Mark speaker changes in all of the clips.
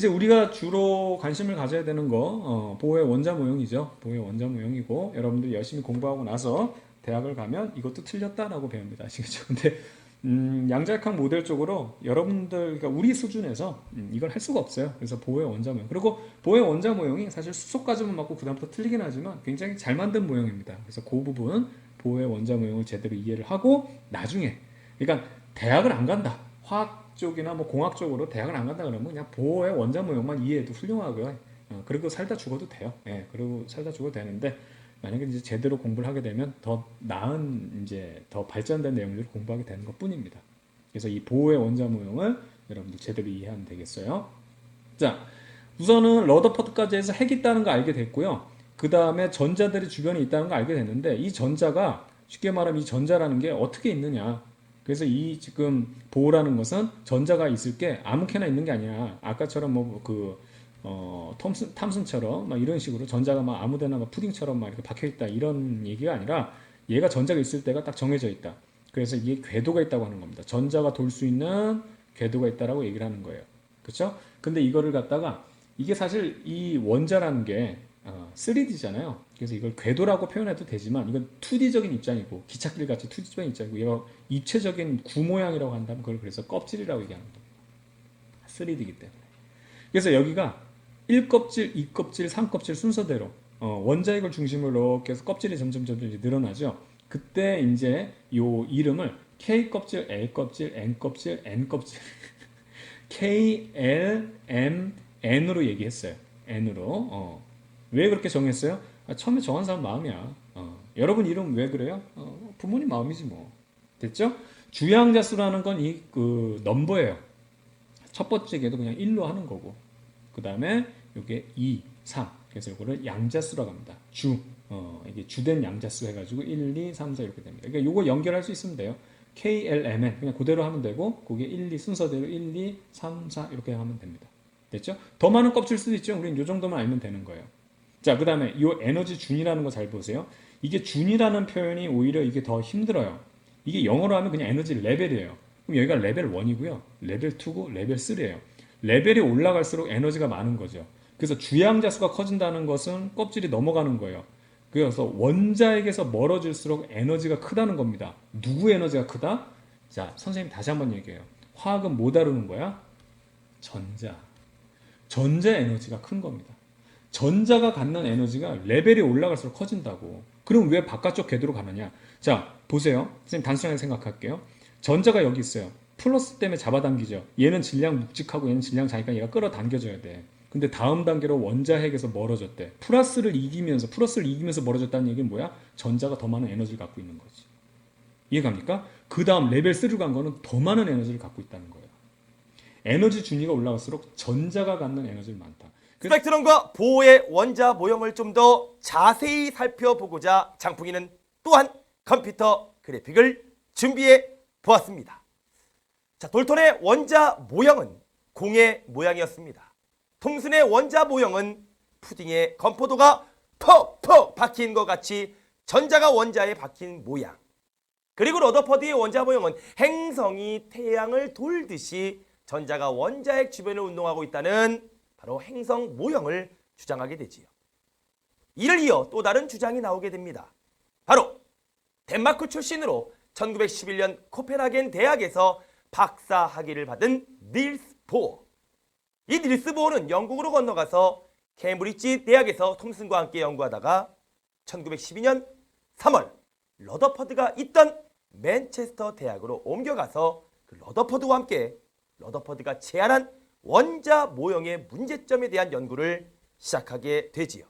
Speaker 1: 이제 우리가 주로 관심을 가져야 되는 거 보호의 원자 모형이죠. 보호의 원자 모형이고 여러분들이 열심히 공부하고 나서 대학을 가면 이것도 틀렸다라고 배웁니다. 아시겠죠? 근데 양자역학 모델 쪽으로 여러분들 그러니까 우리 수준에서 이걸 할 수가 없어요. 그래서 보호의 원자 모형. 그리고 보호의 원자 모형이 사실 수속까지만 맞고 그다음부터 틀리긴 하지만 굉장히 잘 만든 모형입니다. 그래서 그 부분 보호의 원자 모형을 제대로 이해를 하고 나중에 그러니까 대학을 안 간다. 화학 쪽이나 뭐 공학 쪽으로 대학을 안 간다 그러면 그냥 보호의 원자 모형만 이해해도 훌륭하고요. 그리고 살다 죽어도 돼요. 예, 그리고 살다 죽어도 되는데 만약에 이제 제대로 공부를 하게 되면 더 나은 이제 더 발전된 내용들을 공부하게 되는 것뿐입니다. 그래서 이 보호의 원자 모형을 여러분들 제대로 이해하면 되겠어요. 자, 우선은 러더퍼드까지 해서 핵이 있다는 거 알게 됐고요. 그 다음에 전자들이 주변에 있다는 거 알게 됐는데 이 전자가 쉽게 말하면 이 전자라는 게 어떻게 있느냐. 그래서 이 지금 보호라는 것은 전자가 있을 게 아무렇게나 있는 게 아니라 아까처럼 뭐그 탐슨처럼 막 이런 식으로 전자가 막 아무데나 막 푸딩처럼 막 이렇게 박혀 있다 이런 얘기가 아니라 얘가 전자가 있을 때가 딱 정해져 있다. 그래서 이게 궤도가 있다고 하는 겁니다. 전자가 돌 수 있는 궤도가 있다라고 얘기를 하는 거예요. 그렇죠? 근데 이거를 갖다가 이게 사실 이 원자라는 게 3D잖아요. 그래서 이걸 궤도라고 표현해도 되지만 이건 2D적인 입장이고 기찻길 같이 2D적인 입장이고 얘가 입체적인 구 모양이라고 한다면 그걸 그래서 껍질이라고 얘기하는 겁니다. 3D이기 때문에. 그래서 여기가 1껍질, 2껍질, 3껍질 순서대로 원자핵을 중심으로 이렇게 해서 껍질이 점점 이제 늘어나죠. 그때 이제 요 이름을 K껍질, L껍질, N껍질, N껍질 K, L, M, N으로 얘기했어요. N으로. 왜 그렇게 정했어요? 처음에 정한 사람 마음이야. 여러분 이름 왜 그래요? 부모님 마음이지 뭐. 됐죠? 주양자수라는 건 이 그 넘버예요. 첫 번째 개도 그냥 1로 하는 거고. 그 다음에 이게 2, 3. 그래서 이거를 양자수라고 합니다. 이게 주된 양자수 해가지고 1, 2, 3, 4 이렇게 됩니다. 그러니까 이거 연결할 수 있으면 돼요. K, L, M, N. 그냥 그대로 하면 되고, 그게 1, 2 순서대로 1, 2, 3, 4 이렇게 하면 됩니다. 됐죠? 더 많은 껍질 수도 있죠. 우리는 이 정도만 알면 되는 거예요. 자, 그 다음에 이 에너지 준이라는 거 잘 보세요. 이게 준이라는 표현이 오히려 이게 더 힘들어요. 이게 영어로 하면 그냥 에너지 레벨이에요. 그럼 여기가 레벨 1이고요. 레벨 2고 레벨 3예요. 레벨이 올라갈수록 에너지가 많은 거죠. 그래서 주양자수가 커진다는 것은 껍질이 넘어가는 거예요. 그래서 원자핵에서 멀어질수록 에너지가 크다는 겁니다. 누구 에너지가 크다? 자, 선생님 다시 한번 얘기해요. 화학은 뭐 다루는 거야? 전자. 전자 에너지가 큰 겁니다. 전자가 갖는 에너지가 레벨이 올라갈수록 커진다고. 그럼 왜 바깥쪽 궤도로 가느냐? 자, 보세요. 선생님 단순하게 생각할게요. 전자가 여기 있어요. 플러스 때문에 잡아당기죠. 얘는 질량 묵직하고 얘는 질량 작으니까 얘가 끌어당겨져야 돼. 근데 다음 단계로 원자핵에서 멀어졌대. 플러스를 이기면서 멀어졌다는 얘기는 뭐야? 전자가 더 많은 에너지를 갖고 있는 거지. 이해갑니까? 그 다음 레벨 3로 간 거는 더 많은 에너지를 갖고 있다는 거예요. 에너지 준위가 올라갈수록 전자가 갖는 에너지는 많다.
Speaker 2: 스펙트럼과 보호의 원자 모형을 좀 더 자세히 살펴보고자 장풍이는 또한 컴퓨터 그래픽을 준비해 보았습니다. 자, 돌톤의 원자 모형은 공의 모양이었습니다. 통순의 원자 모형은 푸딩의 건포도가 퍽퍽 박힌 것 같이 전자가 원자에 박힌 모양. 그리고 러더퍼드의 원자 모형은 행성이 태양을 돌듯이 전자가 원자핵 주변을 운동하고 있다는 바로 행성 모형을 주장하게 되지요. 이를 이어 또 다른 주장이 나오게 됩니다. 바로 덴마크 출신으로 1911년 코펜하겐 대학에서 박사 학위를 받은 닐스 보어. 이 닐스 보어는 영국으로 건너가서 케임브리지 대학에서 톰슨과 함께 연구하다가 1912년 3월 러더퍼드가 있던 맨체스터 대학으로 옮겨가서 그 러더퍼드와 함께 러더퍼드가 제안한 원자 모형의 문제점에 대한 연구를 시작하게 되지요.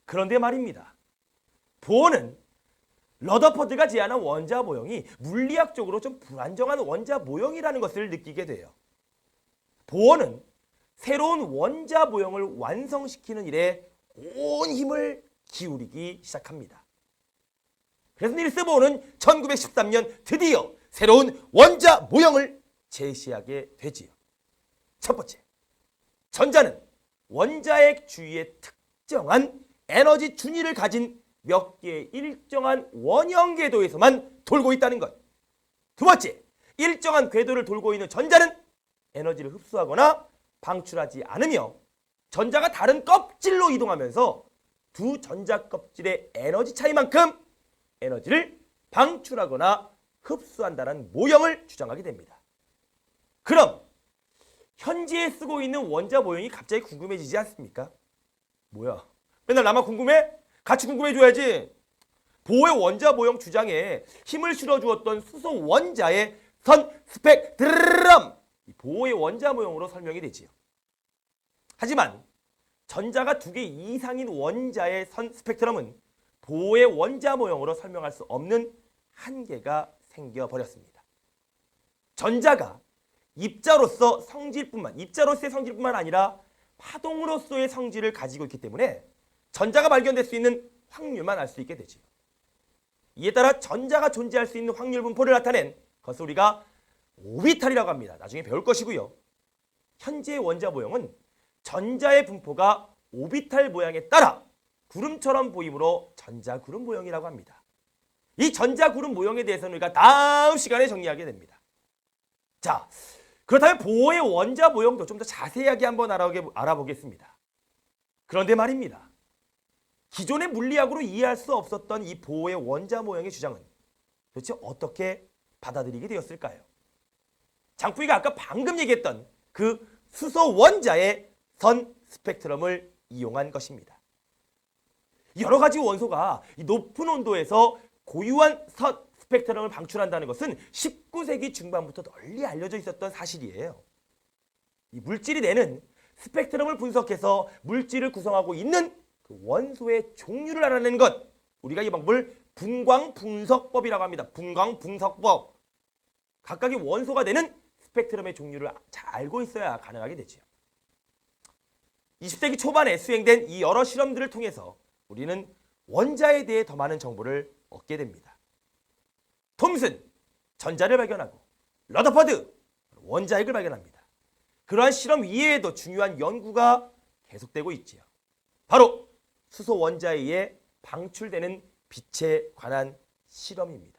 Speaker 2: 그런데 말입니다. 보어는 러더퍼드가 제안한 원자 모형이 물리학적으로 좀 불안정한 원자 모형이라는 것을 느끼게 돼요. 보어는 새로운 원자 모형을 완성시키는 일에 온 힘을 기울이기 시작합니다. 그래서 닐스 보어는 1913년 드디어 새로운 원자 모형을 제시하게 되지요. 첫 번째, 전자는 원자핵 주위에 특정한 에너지 준위를 가진 몇 개의 일정한 원형 궤도에서만 돌고 있다는 것. 두 번째, 일정한 궤도를 돌고 있는 전자는 에너지를 흡수하거나 방출하지 않으며 전자가 다른 껍질로 이동하면서 두 전자 껍질의 에너지 차이만큼 에너지를 방출하거나 흡수한다는 모형을 주장하게 됩니다. 그럼 현재 쓰고 있는 원자 모형이 갑자기 궁금해지지 않습니까? 뭐야? 맨날 나만 궁금해? 같이 궁금해줘야지. 보호의 원자 모형 주장에 힘을 실어주었던 수소 원자의 선 스펙트럼, 보호의 원자 모형으로 설명이 되지요. 하지만 전자가 2개 이상인 원자의 선 스펙트럼은 보호의 원자 모형으로 설명할 수 없는 한계가 생겨버렸습니다. 전자가 입자로서의 성질뿐만 아니라 파동으로서의 성질을 가지고 있기 때문에 전자가 발견될 수 있는 확률만 알 수 있게 되지요. 이에 따라 전자가 존재할 수 있는 확률 분포를 나타낸 것을 우리가 오비탈이라고 합니다. 나중에 배울 것이고요. 현재의 원자 모형은 전자의 분포가 오비탈 모양에 따라 구름처럼 보이므로 전자구름 모형이라고 합니다. 이 전자구름 모형에 대해서는 우리가 다음 시간에 정리하게 됩니다. 자, 그렇다면 보호의 원자 모형도 좀 더 자세하게 한번 알아보겠습니다. 그런데 말입니다. 기존의 물리학으로 이해할 수 없었던 이 보호의 원자 모형의 주장은 도대체 어떻게 받아들이게 되었을까요? 장풍이가 아까 방금 얘기했던 그 수소 원자의 선 스펙트럼을 이용한 것입니다. 여러 가지 원소가 이 높은 온도에서 고유한 선 스펙트럼을 방출한다는 것은 19세기 중반부터 널리 알려져 있었던 사실이에요. 이 물질이 내는 스펙트럼을 분석해서 물질을 구성하고 있는 그 원소의 종류를 알아내는 것, 우리가 이 방법을 분광분석법이라고 합니다. 분광분석법. 각각의 원소가 내는 스펙트럼의 종류를 잘 알고 있어야 가능하게 되죠. 20세기 초반에 수행된 이 여러 실험들을 통해서 우리는 원자에 대해 더 많은 정보를 얻게 됩니다. 톰슨, 전자를 발견하고 러더퍼드, 원자핵을 발견합니다. 그러한 실험 이외에도 중요한 연구가 계속되고 있지요. 바로 수소 원자에 의해 방출되는 빛에 관한 실험입니다.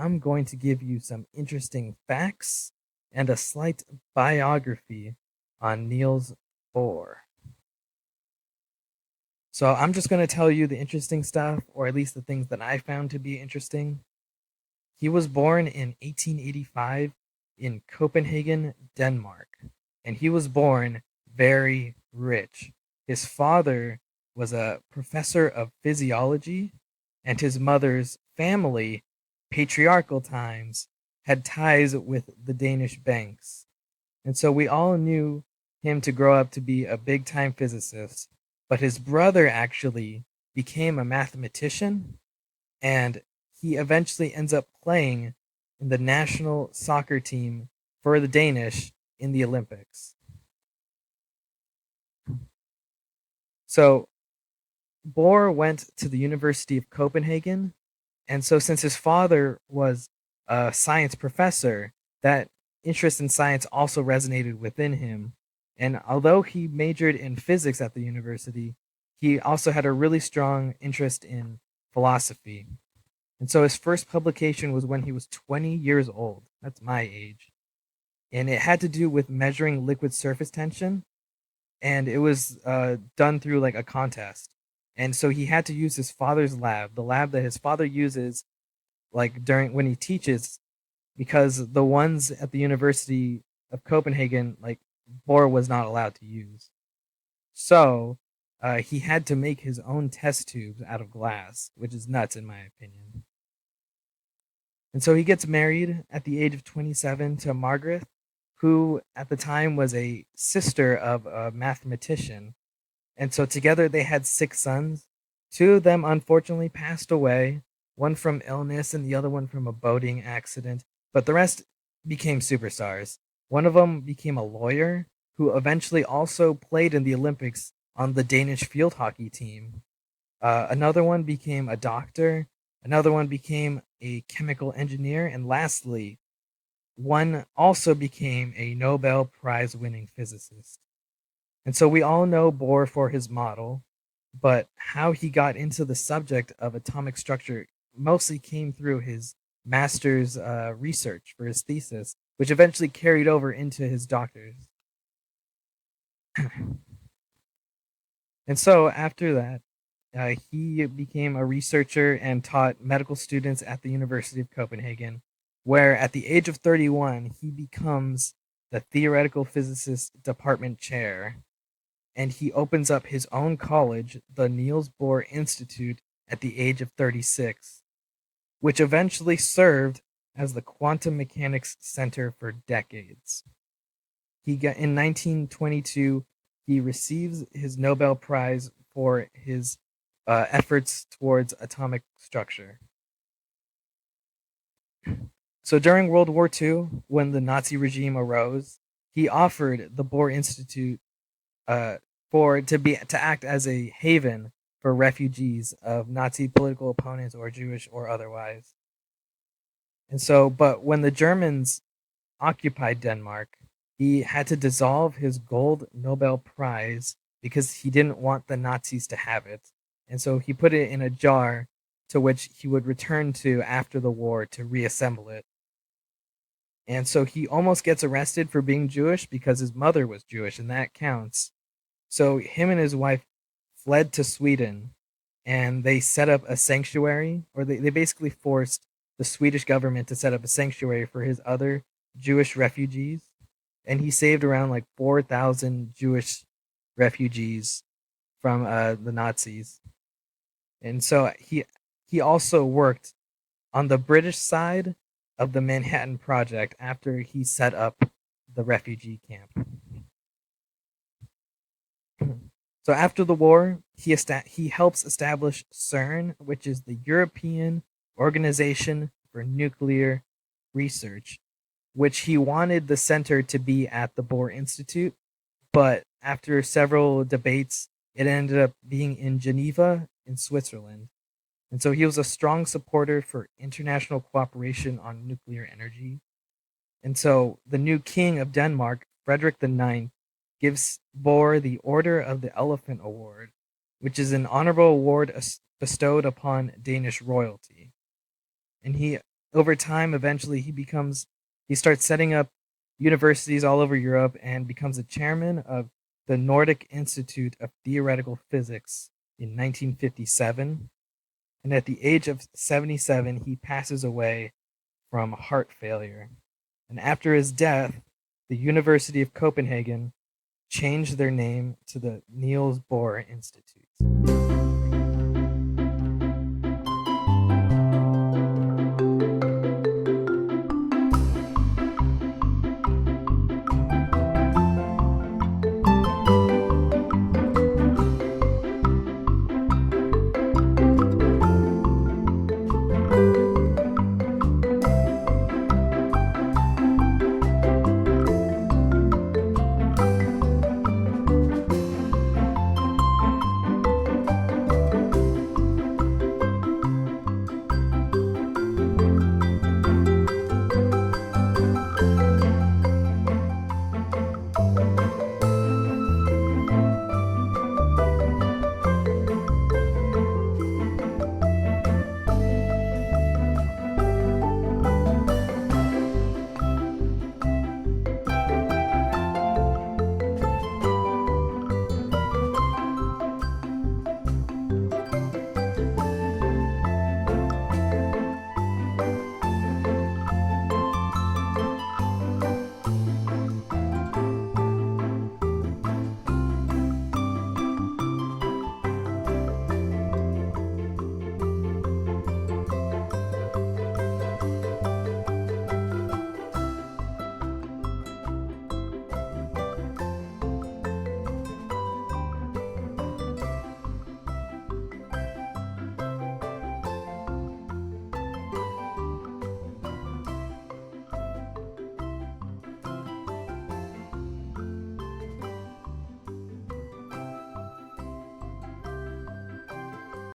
Speaker 3: I'm going to give you some interesting facts and a slight biography on Niels Bohr. So I'm just going to tell you the interesting stuff, or at least the things that I found to be interesting. He was born in 1885 in Copenhagen, Denmark, and he was born very rich. His father was a professor of physiology, and his mother's family, patriarchal times, had ties with the Danish banks. And so we all knew him to grow up to be a big time physicist, but his brother actually became a mathematician, and he eventually ends up playing in the national soccer team for the Danish in the Olympics. So Bohr went to the University of Copenhagen, and so since his father was a science professor, that interest in science also resonated within him. And although he majored in physics at the university, he also had a really strong interest in philosophy. And so his first publication was when he was 20 years old. That's my age. And it had to do with measuring liquid surface tension. And it was done through like a contest. And so he had to use his father's lab, the lab that his father uses like during when he teaches, because the ones at the University of Copenhagen, like Bohr was not allowed to use. So he had to make his own test tubes out of glass, which is nuts in my opinion. And so he gets married at the age of 27 to Margaret, who at the time was a sister of a mathematician. And so together they had 6 sons. 2 of them unfortunately passed away, one from illness and the other one from a boating accident, but the rest became superstars. One of them became a lawyer who eventually also played in the Olympics on the Danish field hockey team. Another one became a doctor. Another one became a chemical engineer. And lastly, one also became a Nobel Prize winning physicist. And so we all know Bohr for his model, but how he got into the subject of atomic structure mostly came through his master's research for his thesis, which eventually carried over into his doctor's. And so after that, he became a researcher and taught medical students at the University of Copenhagen, where at the age of 31, he becomes the theoretical physicist department chair, and he opens up his own college, the Niels Bohr Institute, at the age of 36, which eventually served as the Quantum Mechanics Center for decades. In 1922, he receives his Nobel Prize for his efforts towards atomic structure. So during World War II, when the Nazi regime arose, he offered the Bohr Institute to act as a haven for refugees of Nazi political opponents or Jewish or otherwise. And so, but when the Germans occupied Denmark, he had to dissolve his gold Nobel Prize because he didn't want the Nazis to have it. And so he put it in a jar to which he would return to after the war to reassemble it. And so he almost gets arrested for being Jewish because his mother was Jewish, and that counts. So him and his wife fled to Sweden, and they set up a sanctuary, or they basically forced the Swedish government to set up a sanctuary for his other Jewish refugees. And he saved around like 4,000 Jewish refugees from the Nazis. And so he also worked on the British side of the Manhattan Project after he set up the refugee camp. So after the war, he helps establish CERN, which is the European Organization for Nuclear Research, which he wanted the center to be at the Bohr Institute, but after several debates, it ended up being in Geneva in Switzerland. And so he was a strong supporter for international cooperation on nuclear energy. And so the new king of Denmark, Frederick IX, gives Bohr the Order of the Elephant Award, which is an honorable award bestowed upon Danish royalty. And he over time, eventually he starts setting up universities all over Europe and becomes the chairman of the Nordic Institute of Theoretical Physics in 1957. And at the age of 77, he passes away from heart failure. And after his death, the University of Copenhagen changed their name to the Niels Bohr Institute.